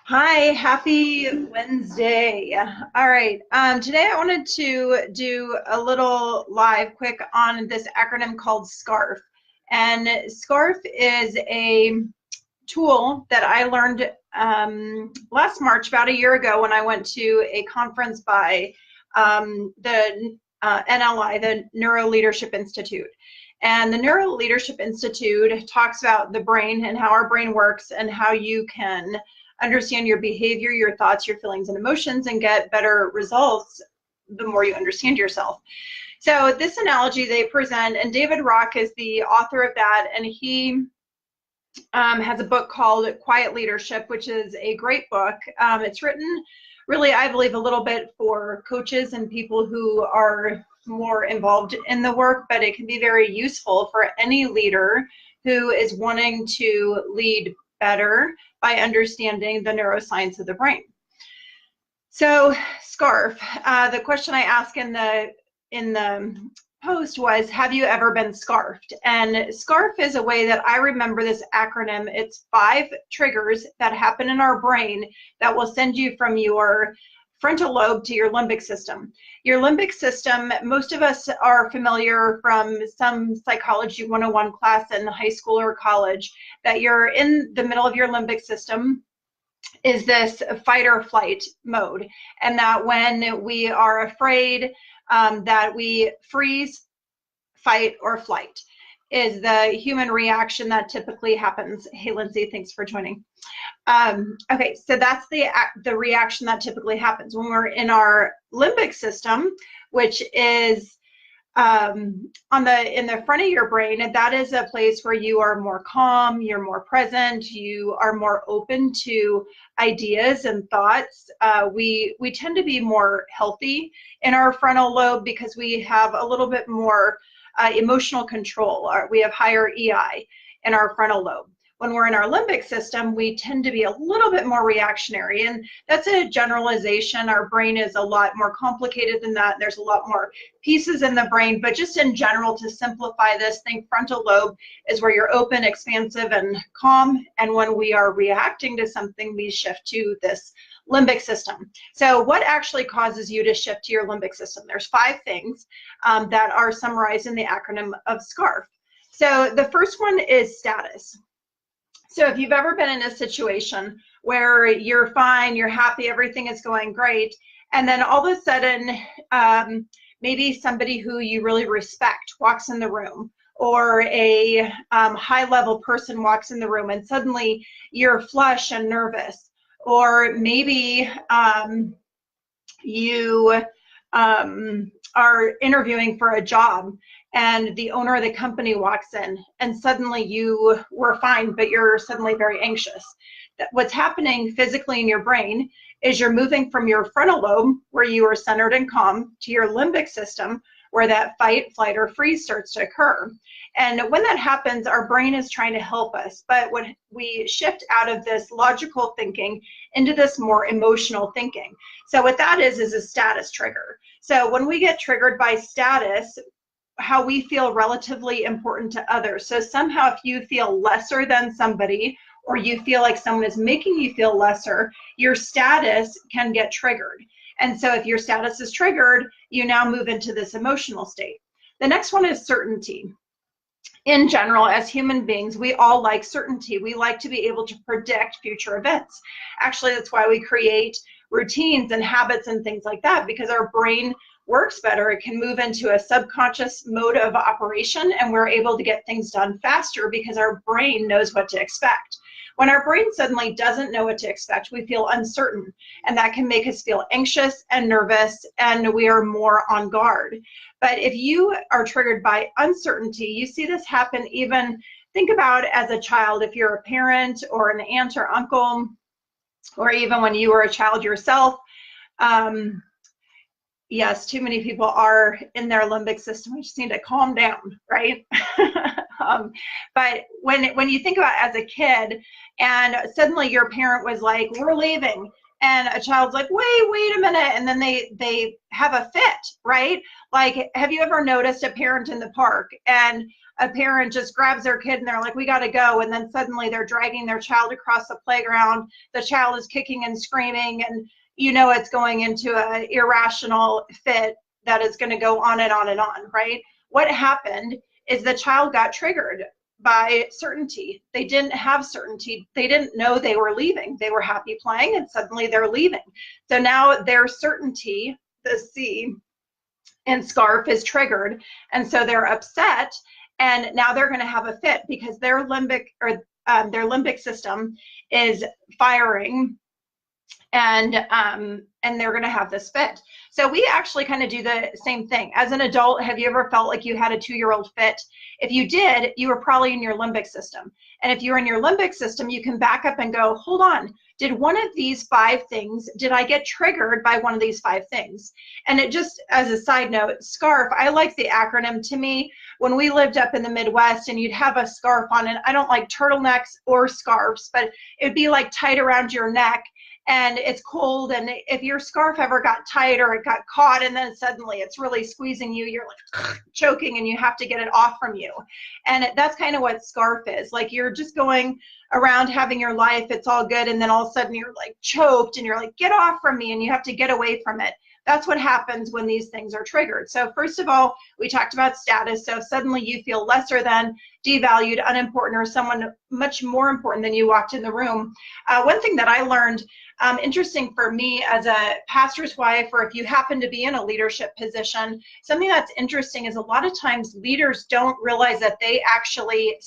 Hi, happy Wednesday. All right. Today I wanted to do a little live quick on this acronym called SCARF. And SCARF is a tool that I learned last March, about a year ago, when I went to a conference by the NLI, the Neuroleadership Institute. And the Neuroleadership Institute talks about the brain and how our brain works and how you can understand your behavior, your thoughts, your feelings, and emotions, and get better results the more you understand yourself. So this analogy they present, and David Rock is the author of that, and he has a book called Quiet Leadership, which is a great book. It's written really, I believe, a little bit for coaches and people who are more involved in the work, but it can be very useful for any leader who is wanting to lead better by understanding the neuroscience of the brain. So SCARF, the question I asked in the post was, have you ever been scarfed? And SCARF is a way that I remember this acronym. It's 5 triggers that happen in our brain that will send you from your frontal lobe to your limbic system. Your limbic system, most of us are familiar from some psychology 101 class in high school or college, that you're in the middle of your limbic system is this fight or flight mode, and that when we are afraid, that we freeze, fight, or flight is the human reaction that typically happens. Hey, Lindsay, thanks for joining. Okay, so that's the reaction that typically happens when we're in our limbic system, which is in the front of your brain, and that is a place where you are more calm, you're more present, you are more open to ideas and thoughts. We tend to be more healthy in our frontal lobe because we have a little bit more emotional control. We have higher EI in our frontal lobe. When we're in our limbic system, we tend to be a little bit more reactionary, and that's a generalization. Our brain is a lot more complicated than that. There's a lot more pieces in the brain, but just in general, to simplify this thing, frontal lobe is where you're open, expansive, and calm, and when we are reacting to something, we shift to this limbic system. So what actually causes you to shift to your limbic system? There's 5 things that are summarized in the acronym of SCARF. So the first one is status. So if you've ever been in a situation where you're fine, you're happy, everything is going great, and then all of a sudden, maybe somebody who you really respect walks in the room, or a high-level person walks in the room, and suddenly you're flush and nervous, or maybe you are interviewing for a job, and the owner of the company walks in, and suddenly you were fine, but you're suddenly very anxious. What's happening physically in your brain is you're moving from your frontal lobe, where you are centered and calm, to your limbic system, where that fight, flight, or freeze starts to occur. And when that happens, our brain is trying to help us. But when we shift out of this logical thinking into this more emotional thinking. So what that is a status trigger. So when we get triggered by status, how we feel relatively important to others. So somehow if you feel lesser than somebody, or you feel like someone is making you feel lesser, your status can get triggered. And so if your status is triggered, you now move into this emotional state. The next one is certainty. In general, as human beings, we all like certainty. We like to be able to predict future events. Actually, that's why we create routines and habits and things like that, because our brain works better. It can move into a subconscious mode of operation, and we're able to get things done faster because our brain knows what to expect. When our brain suddenly doesn't know what to expect, we feel uncertain, and that can make us feel anxious and nervous, and we are more on guard. But if you are triggered by uncertainty, you see this happen even, think about as a child, if you're a parent or an aunt or uncle, or even when you were a child yourself. Yes, too many people are in their limbic system. We just need to calm down, right? But when you think about as a kid, and suddenly your parent was like, we're leaving, and a child's like, wait a minute, and then they have a fit, right? Like, have you ever noticed a parent in the park, and a parent just grabs their kid and they're like, we got to go. And then suddenly they're dragging their child across the playground. The child is kicking and screaming, and you know it's going into an irrational fit that is going to go on and on and on, right? What happened is the child got triggered by certainty. They didn't have certainty. They didn't know they were leaving. They were happy playing, and suddenly they're leaving. So now their certainty, the C in SCARF, is triggered, and so they're upset, and now they're going to have a fit because their limbic system is firing, and they're going to have this fit. So we actually kind of do the same thing. As an adult, have you ever felt like you had a 2-year-old fit? If you did, you were probably in your limbic system. And if you're in your limbic system, you can back up and go, hold on, did one of these 5 things, did I get triggered by one of these 5 things? And it just, as a side note, SCARF, I like the acronym. To me, when we lived up in the Midwest and you'd have a scarf on, and I don't like turtlenecks or scarves, but it'd be like tight around your neck, and it's cold, and if your scarf ever got tight or it got caught and then suddenly it's really squeezing you, you're like choking and you have to get it off from you. And that's kind of what SCARF is. Like, you're just going around having your life, it's all good, and then all of a sudden you're like choked and you're like, get off from me, and you have to get away from it. That's what happens when these things are triggered. So first of all, we talked about status. So if suddenly you feel lesser than, devalued, unimportant, or someone much more important than you walked in the room. One thing that I learned, interesting for me as a pastor's wife, or if you happen to be in a leadership position, something that's interesting is a lot of times leaders don't realize that they actually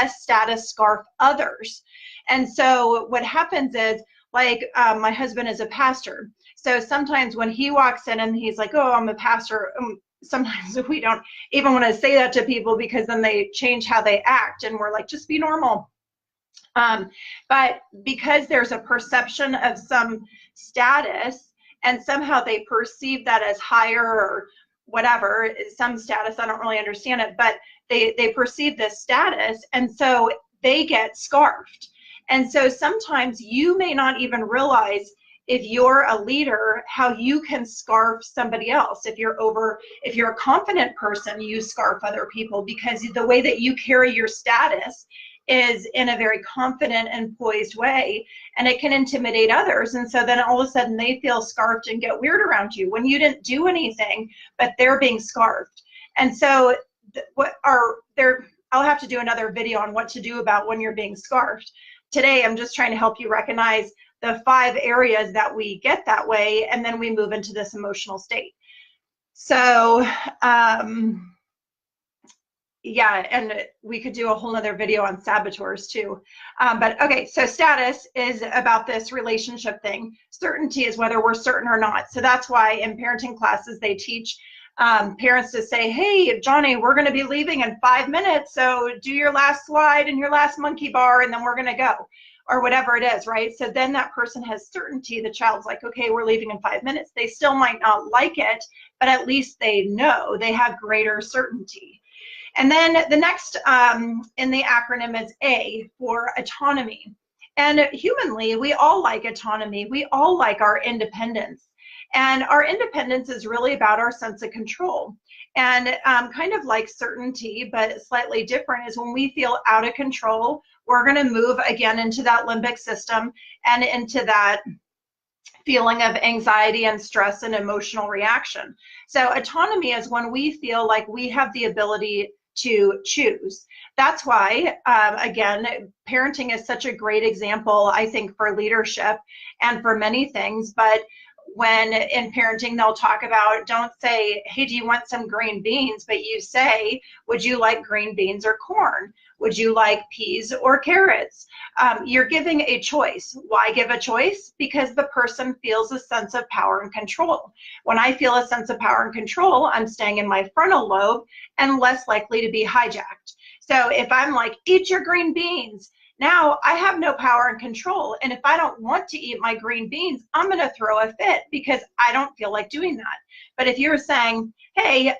status scarf others. And so what happens is, like, my husband is a pastor. So sometimes when he walks in and he's like, oh, I'm a pastor, sometimes we don't even want to say that to people because then they change how they act, and we're like, just be normal. But because there's a perception of some status, and somehow they perceive that as higher or whatever, some status, I don't really understand it, but they perceive this status, and so they get scarfed. And so sometimes you may not even realize, if you're a leader, how you can scarf somebody else. If you're a confident person, you scarf other people because the way that you carry your status is in a very confident and poised way, and it can intimidate others. And so then all of a sudden they feel scarfed and get weird around you when you didn't do anything, but they're being scarfed. And so I'll have to do another video on what to do about when you're being scarfed. Today, I'm just trying to help you recognize the 5 areas that we get that way, and then we move into this emotional state. So, yeah, and we could do a whole other video on saboteurs too. But okay, so status is about this relationship thing. Certainty is whether we're certain or not. So that's why in parenting classes, they teach parents to say, hey, Johnny, we're going to be leaving in 5 minutes, so do your last slide and your last monkey bar, and then we're going to go, or whatever it is, right? So then that person has certainty. The child's like, okay, we're leaving in 5 minutes. They still might not like it, but at least they know. They have greater certainty. And then the next in the acronym is A, for autonomy. And humanly, we all like autonomy. We all like our independence. And our independence is really about our sense of control. And kind of like certainty, but slightly different, is when we feel out of control, we're going to move again into that limbic system and into that feeling of anxiety and stress and emotional reaction. So autonomy is when we feel like we have the ability to choose. That's why, again, parenting is such a great example, I think, for leadership and for many things. But when in parenting, they'll talk about, don't say, hey, do you want some green beans? But you say, would you like green beans or corn? Would you like peas or carrots? You're giving a choice. Why give a choice? Because the person feels a sense of power and control. When I feel a sense of power and control, I'm staying in my frontal lobe and less likely to be hijacked. So if I'm like, eat your green beans, now I have no power and control. And if I don't want to eat my green beans, I'm going to throw a fit because I don't feel like doing that. But if you're saying, hey,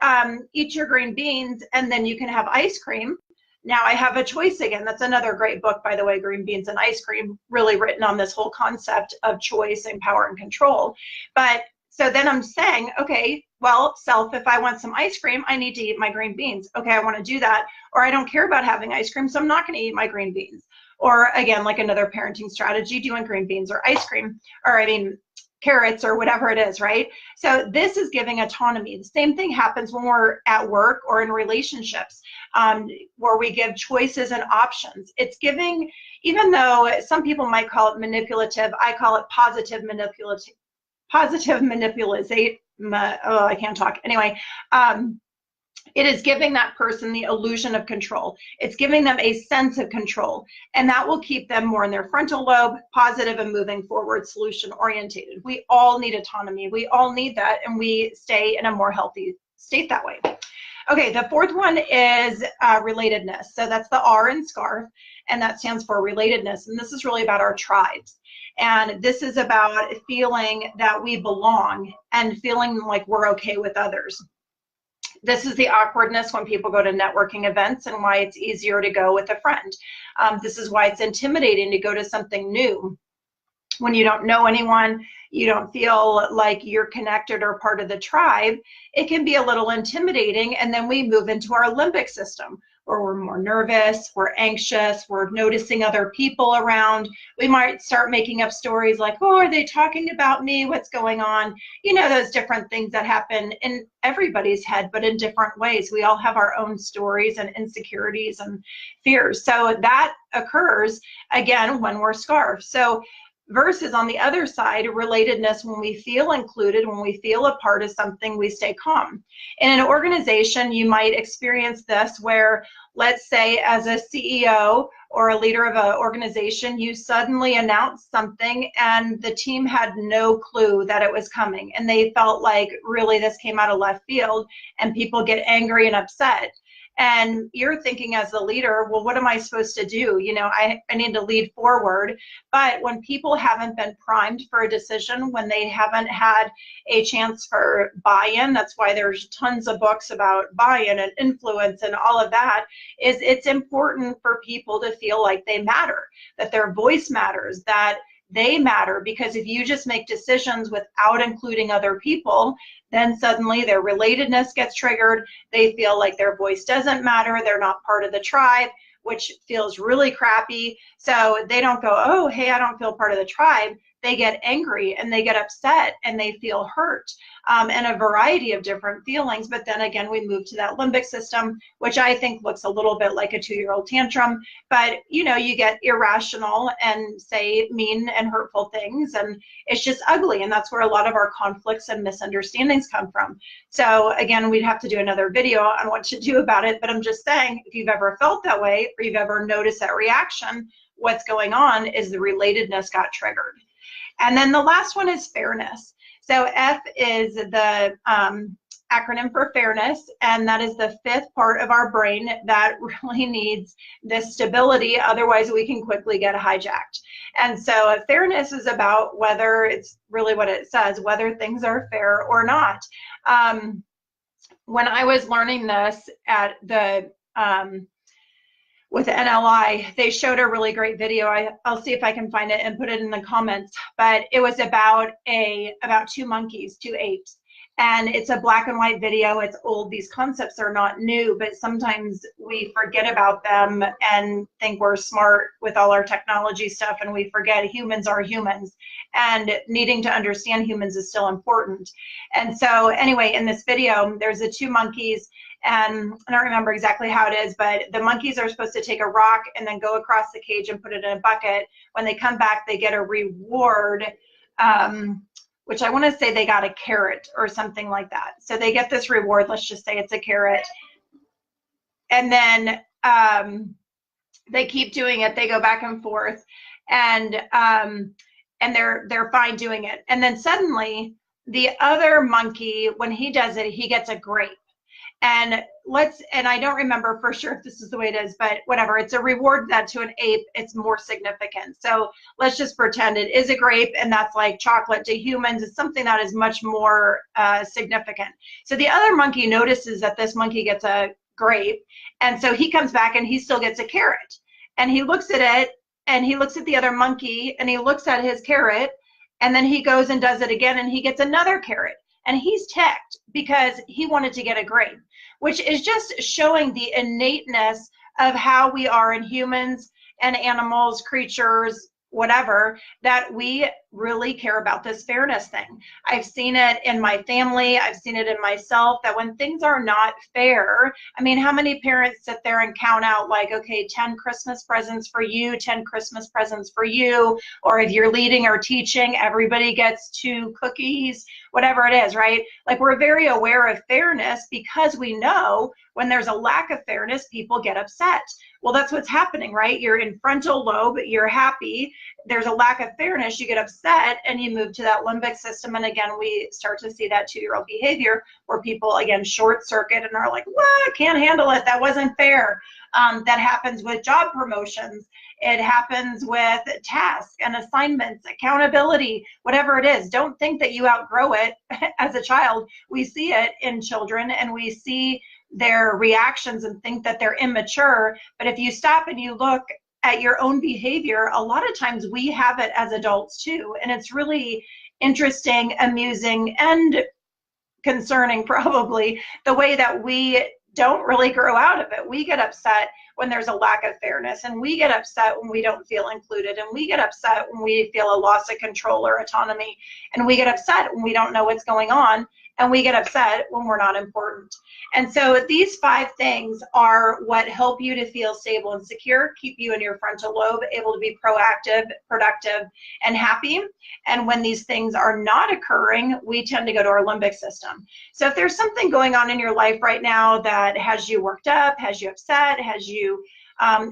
eat your green beans and then you can have ice cream, now I have a choice again. That's another great book, by the way, Green Beans and Ice Cream, really written on this whole concept of choice and power and control. But So then I'm saying, okay, well, self, if I want some ice cream, I need to eat my green beans. Okay, I want to do that. Or I don't care about having ice cream, so I'm not going to eat my green beans. Or again, like another parenting strategy, do you want green beans or ice cream? Or I mean, carrots or whatever it is, right? So this is giving autonomy. The same thing happens when we're at work or in relationships, where we give choices and options. It's giving, even though some people might call it manipulative, I call it positive manipulative. Oh, I can't talk. Anyway, it is giving that person the illusion of control. It's giving them a sense of control, and that will keep them more in their frontal lobe, positive and moving forward, solution orientated. We all need autonomy. We all need that, and we stay in a more healthy state that way. Okay, the fourth one is relatedness. So that's the R in SCARF, and that stands for relatedness. And this is really about our tribes. And this is about feeling that we belong and feeling like we're okay with others. This is the awkwardness when people go to networking events and why it's easier to go with a friend. This is why it's intimidating to go to something new. When you don't know anyone, you don't feel like you're connected or part of the tribe, it can be a little intimidating, and then we move into our limbic system, where we're more nervous, we're anxious, we're noticing other people around. We might start making up stories like, oh, are they talking about me? What's going on? You know, those different things that happen in everybody's head, but in different ways. We all have our own stories and insecurities and fears. So that occurs, again, when we're SCARF. So versus on the other side, relatedness, when we feel included, when we feel a part of something, we stay calm. In an organization, you might experience this where, let's say, as a CEO or a leader of an organization, you suddenly announce something and the team had no clue that it was coming. And they felt like, really, this came out of left field, and people get angry and upset. And you're thinking as a leader, well, what am I supposed to do? You know, I need to lead forward. But when people haven't been primed for a decision, when they haven't had a chance for buy-in, that's why there's tons of books about buy-in and influence and all of that, is it's important for people to feel like they matter, that their voice matters, that they matter. Because if you just make decisions without including other people, then suddenly their relatedness gets triggered. They feel like their voice doesn't matter. They're not part of the tribe, which feels really crappy. So they don't go, oh, hey, I don't feel part of the tribe. They get angry and they get upset and they feel hurt, and a variety of different feelings. But then again, we move to that limbic system, which I think looks a little bit like a 2-year-old tantrum. But, you know, you get irrational and say mean and hurtful things, and it's just ugly. And that's where a lot of our conflicts and misunderstandings come from. So again, we'd have to do another video on what to do about it. But I'm just saying, if you've ever felt that way or you've ever noticed that reaction, what's going on is the relatedness got triggered. And then the last one is fairness. So F is the acronym for fairness, and that is the fifth part of our brain that really needs this stability. Otherwise, we can quickly get hijacked. And so fairness is about whether, it's really what it says, whether things are fair or not. When I was learning this at the with NLI, they showed a really great video. I'll see if I can find it and put it in the comments. But it was about two monkeys, two apes. And it's a black and white video. It's old. These concepts are not new, but sometimes we forget about them and think we're smart with all our technology stuff, and we forget humans are humans, and needing to understand humans is still important. And so anyway, in this video, there's the two monkeys, and I don't remember exactly how it is, but the monkeys are supposed to take a rock and then go across the cage and put it in a bucket. When they come back, they get a reward, which I want to say they got a carrot or something like that. So they get this reward, let's just say it's a carrot. And then they keep doing it. They go back and forth, and they're fine doing it. And then suddenly the other monkey, when he does it, he gets a grape. And I don't remember for sure if this is the way it is, but whatever, it's a reward that to an ape, it's more significant. So let's just pretend it is a grape, and that's like chocolate to humans. It's something that is much more significant. So the other monkey notices that this monkey gets a grape, and so he comes back and he still gets a carrot. And he looks at it, and he looks at the other monkey, and he looks at his carrot, And then he goes and does it again, and he gets another carrot. And he's ticked because he wanted to get a grade, which is just showing the innateness of how we are in humans and animals, creatures, whatever, that we really care about this fairness thing. I've seen it in my family. I've seen it in myself, that when things are not fair, I mean, how many parents sit there and count out like, okay, 10 Christmas presents for you, 10 Christmas presents for you, or if you're leading or teaching, everybody gets 2 cookies, whatever it is, right? Like, we're very aware of fairness because we know when there's a lack of fairness, people get upset. Well, that's what's happening, right? You're in frontal lobe, you're happy, there's a lack of fairness, you get upset, and you move to that limbic system. And again, we start to see that 2-year-old behavior where people, again, short circuit and are like, what, can't handle it, that wasn't fair. That happens with job promotions. It happens with tasks and assignments, accountability, whatever it is. Don't think that you outgrow it as a child. We see it in children, and we see their reactions and think that they're immature. But if you stop and you look at your own behavior, a lot of times we have it as adults too. And it's really interesting, amusing, and concerning probably, the way that we don't really grow out of it. We get upset when there's a lack of fairness, and we get upset when we don't feel included, and we get upset when we feel a loss of control or autonomy, and we get upset when we don't know what's going on, and we get upset when we're not important. And so these 5 things are what help you to feel stable and secure, keep you in your frontal lobe, able to be proactive, productive, and happy. And when these things are not occurring, we tend to go to our limbic system. So if there's something going on in your life right now that has you worked up, has you upset, has you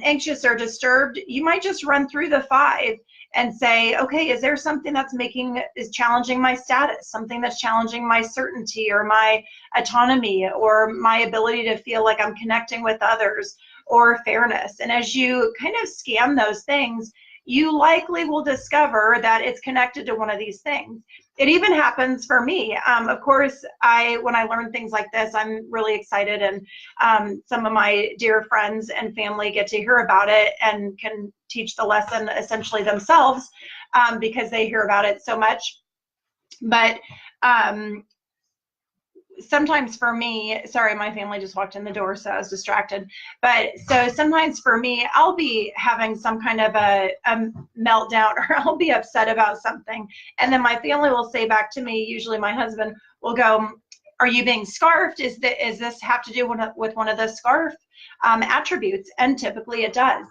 anxious or disturbed, you might just run through the 5 and say, okay, is there something that's is challenging my status, something that's challenging my certainty or my autonomy or my ability to feel like I'm connecting with others, or fairness? And as you kind of scan those things, you likely will discover that it's connected to one of these things. It even happens for me. Of course, when I learn things like this, I'm really excited, and some of my dear friends and family get to hear about it and can teach the lesson essentially themselves, because they hear about it so much. But sometimes for me, sorry, my family just walked in the door, so I was distracted. But so sometimes for me, I'll be having some kind of a meltdown, or I'll be upset about something. And then my family will say back to me, usually my husband will go, are you being scarfed? Is this have to do with one of the scarf attributes? And typically it does.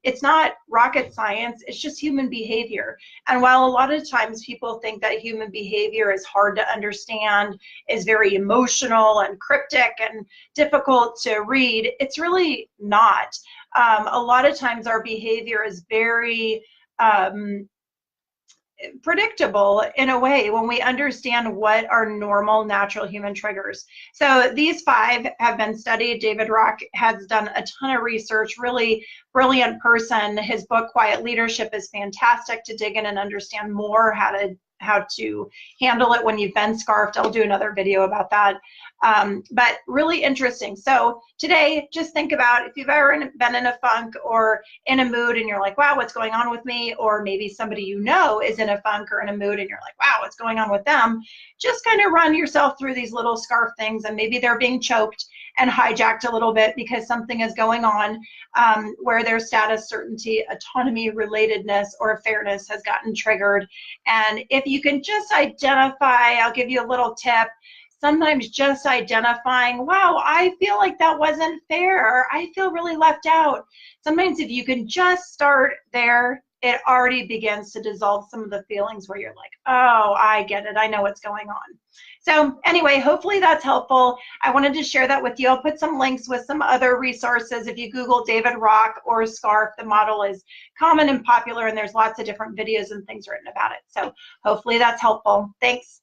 It's not rocket science, it's just human behavior. And while a lot of times people think that human behavior is hard to understand, is very emotional and cryptic and difficult to read, it's really not. A lot of times our behavior is very predictable in a way when we understand what are normal, natural human triggers. So these 5 have been studied. David Rock has done a ton of research, really brilliant person. His book, Quiet Leadership, is fantastic to dig in and understand more how to handle it when you've been scarfed. I'll do another video about that. But really interesting. So today, just think about if you've ever been in a funk or in a mood and you're like, wow, what's going on with me? Or maybe somebody you know is in a funk or in a mood and you're like, wow, what's going on with them? Just kind of run yourself through these little scarf things, and maybe they're being choked and hijacked a little bit because something is going on where their status, certainty, autonomy, relatedness, or fairness has gotten triggered. And if you can just identify, I'll give you a little tip, sometimes just identifying, wow, I feel like that wasn't fair, or I feel really left out. Sometimes if you can just start there, it already begins to dissolve some of the feelings where you're like, oh, I get it, I know what's going on. So anyway, hopefully that's helpful. I wanted to share that with you. I'll put some links with some other resources. If you Google David Rock or SCARF, the model is common and popular, and there's lots of different videos and things written about it. So hopefully that's helpful. Thanks.